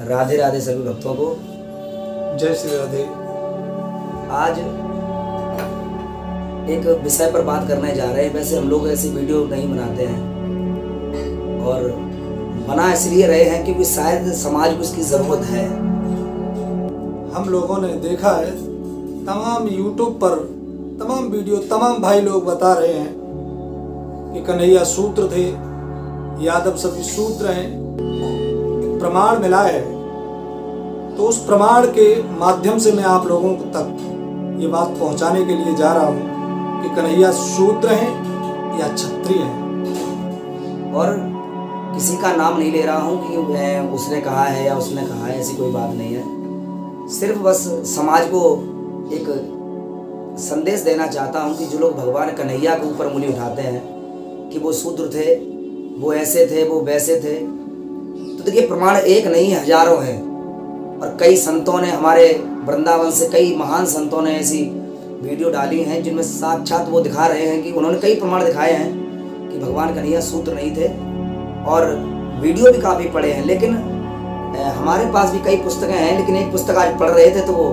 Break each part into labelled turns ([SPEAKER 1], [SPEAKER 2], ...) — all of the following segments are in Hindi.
[SPEAKER 1] राधे राधे सभी भक्तों को।
[SPEAKER 2] जय श्री राधे।
[SPEAKER 1] आज एक विषय पर बात करने जा रहे हैं। वैसे हम लोग ऐसी वीडियो नहीं बनाते हैं और बना इसलिए रहे हैं क्योंकि शायद समाज को इसकी ज़रूरत है।
[SPEAKER 2] हम लोगों ने देखा है तमाम YouTube पर तमाम वीडियो तमाम भाई लोग बता रहे हैं कि कन्हैया सूत्र थे, यादव सभी सूत्र हैं। एक प्रमाण मिला है, तो उस प्रमाण के माध्यम से मैं आप लोगों तक ये बात पहुंचाने के लिए जा रहा हूं कि कन्हैया शूद्र हैं या क्षत्रिय हैं।
[SPEAKER 1] और किसी का नाम नहीं ले रहा हूं कि उसने कहा है या उसने कहा है, ऐसी कोई बात नहीं है। सिर्फ बस समाज को एक संदेश देना चाहता हूं कि जो लोग भगवान कन्हैया के ऊपर उंगली उठाते हैं कि वो शूद्र थे, वो ऐसे थे, वो वैसे थे, तो देखिए प्रमाण एक नहीं हजारों हैं। और कई संतों ने, हमारे वृंदावन से कई महान संतों ने ऐसी वीडियो डाली हैं जिनमें साक्षात वो दिखा रहे हैं कि उन्होंने कई प्रमाण दिखाए हैं कि भगवान कन्हैया शूद्र नहीं थे। और वीडियो भी काफ़ी पढ़े हैं, लेकिन हमारे पास भी कई पुस्तकें हैं, लेकिन एक पुस्तक आज पढ़ रहे थे तो वो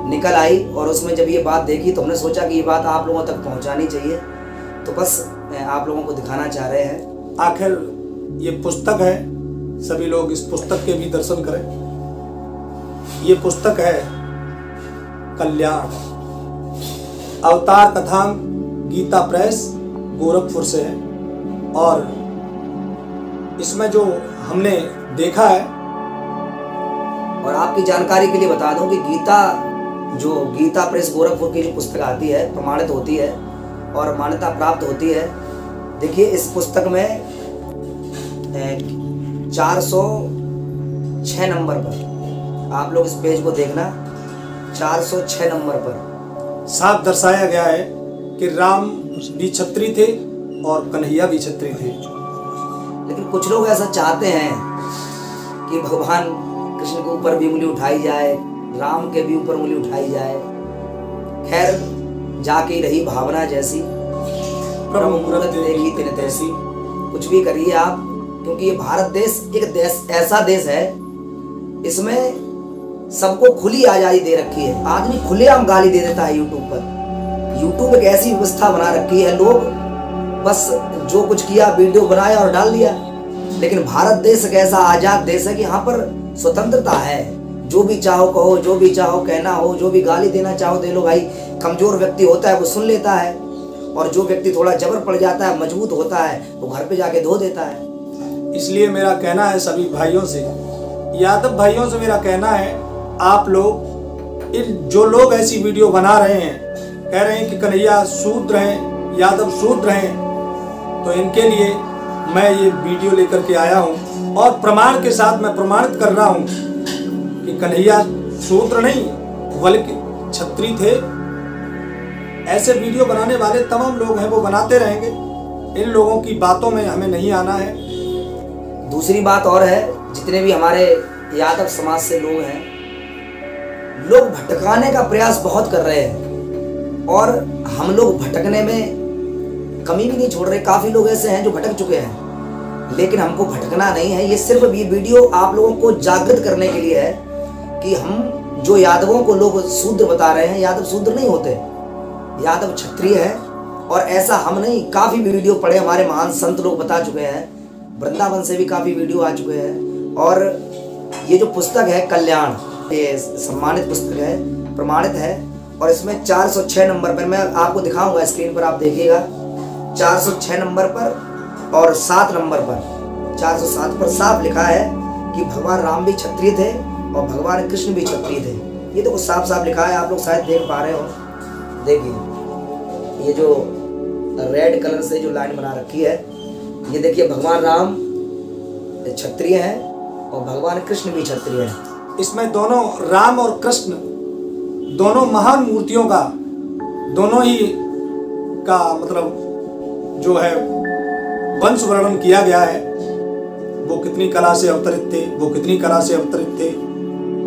[SPEAKER 1] निकल आई और उसमें जब ये बात देखी तो हमने सोचा कि ये बात आप लोगों तक पहुंचानी चाहिए, तो बस आप लोगों को दिखाना चाह रहे हैं।
[SPEAKER 2] आखिर ये पुस्तक है, सभी लोग इस पुस्तक के भी दर्शन करें। ये पुस्तक है कल्याण, अवतार कथांग, गीता प्रेस गोरखपुर से है। और इसमें जो हमने देखा है,
[SPEAKER 1] और आपकी जानकारी के लिए बता दूं कि गीता प्रेस गोरखपुर की जो पुस्तक आती है, प्रमाणित होती है और मान्यता प्राप्त होती है। देखिए इस पुस्तक में 406 नंबर पर, आप लोग इस पेज को देखना, 406 नंबर पर
[SPEAKER 2] साफ दर्शाया गया है कि राम भी क्षत्रिय थे और कन्हैया भी क्षत्रिय थे।
[SPEAKER 1] लेकिन कुछ लोग ऐसा चाहते हैं कि भगवान कृष्ण के ऊपर भी उंगली उठाई जाए, राम के भी ऊपर उंगली उठाई जाए। खैर, जाके रही भावना जैसी, प्रभु मूरत देखी तिन तैसी। कुछ भी करिए आप, क्योंकि ये भारत देश एक ऐसा देश है, इसमें सबको खुली आजादी दे रखी है। आदमी खुलेआम गाली दे देता है यूट्यूब पर। यूट्यूब एक ऐसी व्यवस्था बना रखी है, लोग बस जो कुछ किया वीडियो बनाया और डाल दिया। लेकिन भारत देश एक ऐसा आजाद देश है कि यहाँ पर स्वतंत्रता है। जो भी चाहो कहो, जो भी चाहो कहना हो, जो भी गाली देना चाहो दे लो भाई। कमजोर व्यक्ति होता है वो सुन लेता है, और जो व्यक्ति थोड़ा जबर पड़ जाता है, मजबूत होता है, वो घर पे जाके धो देता है।
[SPEAKER 2] इसलिए मेरा कहना है सभी भाइयों से, यादव भाइयों से मेरा कहना है, आप लोग जो लोग ऐसी वीडियो बना रहे हैं, कह रहे हैं कि कन्हैया शूद्र हैं, यादव शूद्र हैं, तो इनके लिए मैं ये वीडियो लेकर के आया हूँ और प्रमाण के साथ मैं प्रमाणित कर रहा हूँ कि कन्हैया शूद्र नहीं बल्कि क्षत्रिय थे। ऐसे वीडियो बनाने वाले तमाम लोग हैं, वो बनाते रहेंगे। इन लोगों की बातों में हमें नहीं आना है।
[SPEAKER 1] दूसरी बात और है, जितने भी हमारे यादव समाज से लोग हैं, लोग भटकाने का प्रयास बहुत कर रहे हैं और हम लोग भटकने में कमी भी नहीं छोड़ रहे। काफ़ी लोग ऐसे हैं जो भटक चुके हैं, लेकिन हमको भटकना नहीं है। ये सिर्फ ये वीडियो आप लोगों को जागृत करने के लिए है कि हम जो यादवों को लोग शूद्र बता रहे हैं, यादव शूद्र नहीं होते, यादव क्षत्रिय है। और ऐसा हम नहीं, काफ़ी वीडियो पढ़े, हमारे महान संत लोग बता चुके हैं, वृंदावन से भी काफ़ी वीडियो आ चुके हैं। और ये जो पुस्तक है कल्याण, ये सम्मानित पुस्तक है, प्रमाणित है। और इसमें 406 नंबर पर, मैं आपको दिखाऊंगा स्क्रीन पर, आप देखिएगा, 406 नंबर पर और 7 नंबर पर, 407 पर साफ लिखा है कि भगवान राम भी क्षत्रिय थे और भगवान कृष्ण भी क्षत्रिय थे। ये तो कुछ साफ साफ लिखा है, आप लोग शायद देख पा रहे हो। देखिए ये जो रेड कलर से जो लाइन बना रखी है, ये देखिए भगवान राम क्षत्रिय हैं और भगवान कृष्ण भी क्षत्रिय हैं।
[SPEAKER 2] इसमें दोनों राम और कृष्ण दोनों महान मूर्तियों का, दोनों ही का मतलब जो है वंश वर्णन किया गया है। वो कितनी कला से अवतरित थे, वो कितनी कला से अवतरित थे।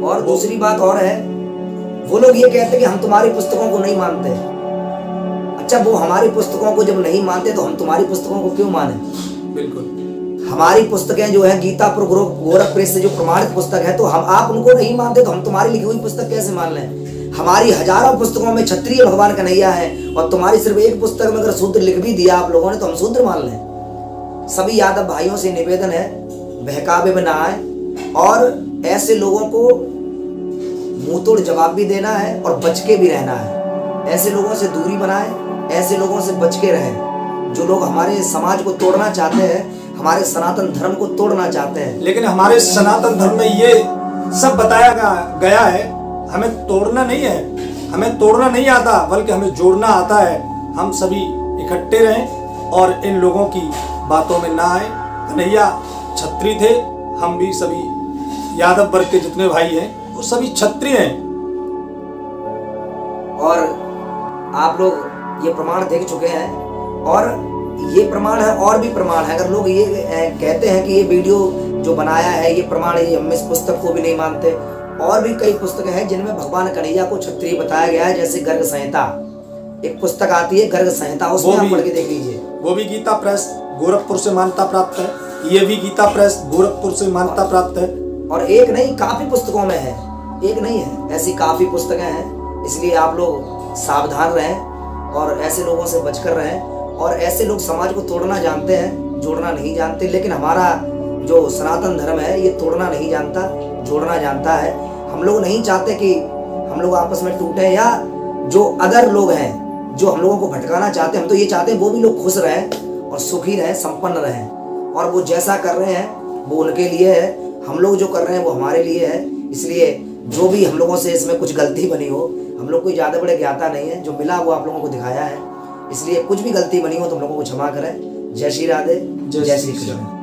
[SPEAKER 1] और दूसरी बात और है, वो लोग ये कहते हैं कि हम तुम्हारी पुस्तकों को नहीं मानते। अच्छा, वो हमारी पुस्तकों को जब नहीं मानते तो हम तुम्हारी पुस्तकों को क्यों माने?
[SPEAKER 2] बिल्कुल।
[SPEAKER 1] हमारी पुस्तकें जो है गीता गोरख प्रेस से जो प्रमाणित पुस्तक है, तो हम आप उनको नहीं मानते तो हम तुम्हारी लिखी हुई पुस्तक कैसे मान लें? हमारी हजारों पुस्तकों में क्षत्रिय भगवान कन्हैया है और तुम्हारी सिर्फ एक पुस्तक में अगर शूद्र लिख भी दिया आप लोगों ने तो हम शूद्र मान लें। सभी यादव भाइयों से निवेदन है, बहकावे में ना आए और ऐसे लोगों को मुंह तोड़ जवाब भी देना है और बच के भी रहना है। ऐसे लोगों से दूरी बनाए, ऐसे लोगों से बच के रहें जो लोग हमारे समाज को तोड़ना चाहते हैं, हमारे सनातन धर्म को तोड़ना चाहते हैं।
[SPEAKER 2] लेकिन हमारे सनातन धर्म में ये सब बताया गया है, हमें तोड़ना नहीं है, हमें तोड़ना नहीं आता बल्कि हमें जोड़ना आता है। हम सभी इकट्ठे रहें और इन लोगों की बातों में ना आए। कन्हैया क्षत्रिय थे, हम भी सभी यादव वर्ग के जितने भाई हैं वो सभी क्षत्रिय हैं।
[SPEAKER 1] और आप लोग ये प्रमाण देख चुके हैं और ये प्रमाण है और भी प्रमाण है। अगर लोग ये कहते हैं कि ये वीडियो जो बनाया है ये प्रमाण है, हम इस पुस्तक को भी नहीं मानते। और भी कई पुस्तकें हैं जिनमें भगवान कन्हैया को क्षत्रिय बताया गया है, जैसे गर्ग संहिता एक पुस्तक आती है, गर्ग संहिता, उसमें आप पढ़ के देख लीजिए।
[SPEAKER 2] वो भी गीता प्रेस गोरखपुर से मान्यता प्राप्त है, ये भी गीता प्रेस गोरखपुर से मान्यता प्राप्त है।
[SPEAKER 1] और एक नहीं काफी पुस्तकों में है, एक नहीं है, ऐसी काफी पुस्तकें हैं। इसलिए आप लोग सावधान रहें और ऐसे लोगों से बचकर रहें। और ऐसे लोग समाज को तोड़ना जानते हैं, जोड़ना नहीं जानते। लेकिन हमारा जो सनातन धर्म है ये तोड़ना नहीं जानता, जोड़ना जानता है। हम लोग नहीं चाहते कि हम लोग आपस में टूटे या जो अदर लोग हैं जो हम लोगों को भटकाना चाहते हैं, हम तो ये चाहते हैं वो भी लोग खुश रहें और सुखी रहें, संपन्न रहें। और वो जैसा कर रहे हैं वो उनके लिए है, हम लोग जो कर रहे हैं वो हमारे लिए है। इसलिए जो भी हम लोगों से इसमें कुछ गलती बनी हो, हम लोग कोई ज़्यादा बड़े ज्ञाता नहीं है, जो मिला वो आप लोगों को दिखाया है। इसलिए कुछ भी गलती बनी हो तो हम लोगों को क्षमा करें। जय श्री राधे, जय श्री कृष्ण।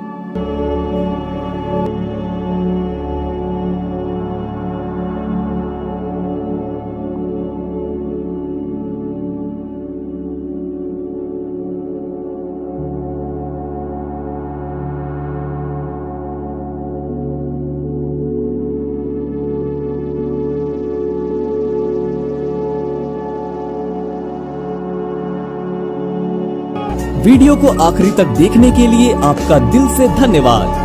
[SPEAKER 3] वीडियो को आखिरी तक देखने के लिए आपका दिल से धन्यवाद।